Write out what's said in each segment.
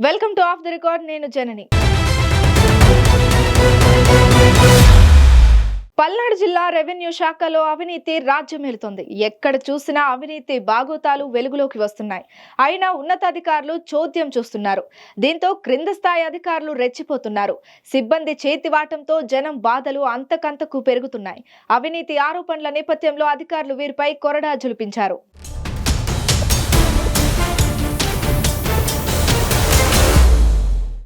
Welcome to of the record. నేను జనని. పల్నాడు జిల్లా revenue శాఖలో అవినీతి రాజ్యమేలుతోంది. ఎక్కడ చూసినా అవినీతి బాగోతాలు వెలుగులోకి వస్తున్నాయి. అయినా ఉన్నతాధికారులు చోద్యం చూస్తున్నారు. దీంతో క్రింద స్థాయి అధికారులు రెచ్చిపోతున్నారు. సిబ్బంది చేతివాటంతో జనం బాధలు అంతకంతకు పెరుగుతున్నాయి. అవినీతి ఆరోపణల నేపథ్యంలో అధికారులు వీరిపై కొరడా జులిపించారు.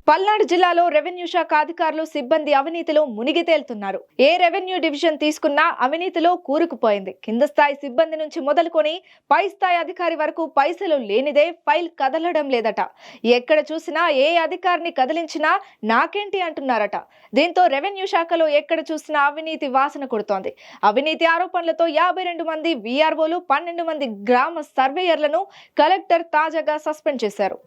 పల్నాడు జిల్లాలో రెవెన్యూ శాఖ అధికారులు సిబ్బంది అవినీతిలో మునిగి తేలుతున్నారు. ఏ రెవెన్యూ డివిజన్ తీసుకున్నా అవినీతిలో కూరుకుపోయింది. కింద స్థాయి సిబ్బంది నుంచి మొదలుకొని పై స్థాయి అధికారి వరకు పైసలు లేనిదే ఫైల్ కదలడం లేదట. ఎక్కడ చూసినా ఏ అధికారిని కదిలించినా నాకేంటి అంటున్నారట. దీంతో రెవెన్యూ శాఖలో ఎక్కడ చూసినా అవినీతి వాసన కొడుతోంది. అవినీతి ఆరోపణలతో 52 మంది వీఆర్ఓలు, 12 మంది గ్రామ సర్వేయర్లను కలెక్టర్ తాజాగా సస్పెండ్ చేశారు.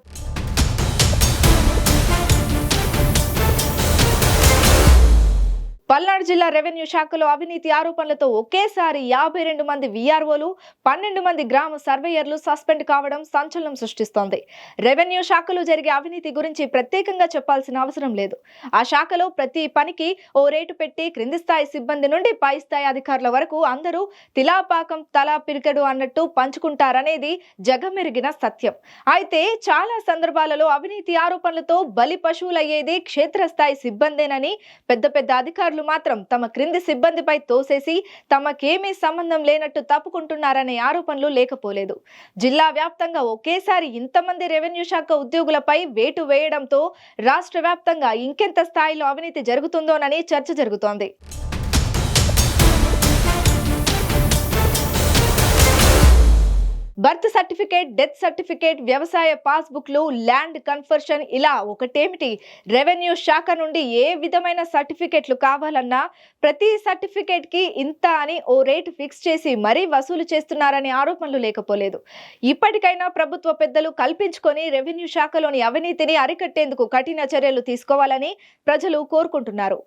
పల్నాడు జిల్లా రెవెన్యూ శాఖలో అవినీతి ఆరోపణలతో ఒకేసారి 52 మంది వీఆర్ఓలు, 12 మంది గ్రామ సర్వేయర్లు సస్పెండ్ కావడం సంచలనం సృష్టిస్తోంది. రెవెన్యూ శాఖలో జరిగే అవినీతి గురించి ప్రత్యేకంగా చెప్పాల్సిన అవసరం లేదు. ఆ శాఖలో ప్రతి పనికి ఓ రేటు పెట్టి క్రింది స్థాయి సిబ్బంది నుండి పై స్థాయి అధికారుల వరకు అందరూ తిలాపాకం తలా పిరికెడు అన్నట్టు పంచుకుంటారనేది జగమెరిగిన సత్యం. అయితే చాలా సందర్భాలలో అవినీతి ఆరోపణలతో బలి పశువులయ్యేది క్షేత్రస్థాయి సిబ్బందేనని పెద్ద పెద్ద అధికారులు మాత్రం తమ క్రింది సిబ్బందిపై తోసేసి తమకేమీ సంబంధం లేనట్టు తప్పుకుంటున్నారనే ఆరోపణలు లేకపోలేదు. జిల్లా వ్యాప్తంగా ఒకేసారి ఇంతమంది రెవెన్యూ శాఖ ఉద్యోగులపై వేటు వేయడంతో రాష్ట్ర వ్యాప్తంగా ఇంకెంత స్థాయిలో అవినీతి జరుగుతుందోనని చర్చ జరుగుతోంది. బర్త్ సర్టిఫికేట్, డెత్ సర్టిఫికేట్, వ్యవసాయ పాస్బుక్లు, ల్యాండ్ కన్వర్షన్, ఇలా ఒకటేమిటి రెవెన్యూ శాఖ నుండి ఏ విధమైన సర్టిఫికేట్లు కావాలన్నా ప్రతి సర్టిఫికేట్ కి ఇంత అని ఓ రేటు ఫిక్స్ చేసి మరీ వసూలు చేస్తున్నారనే ఆరోపణలు లేకపోలేదు. ఇప్పటికైనా ప్రభుత్వ పెద్దలు కల్పించుకొని రెవెన్యూ శాఖలోని అవినీతిని అరికట్టేందుకు కఠిన చర్యలు తీసుకోవాలని ప్రజలు కోరుకుంటున్నారు.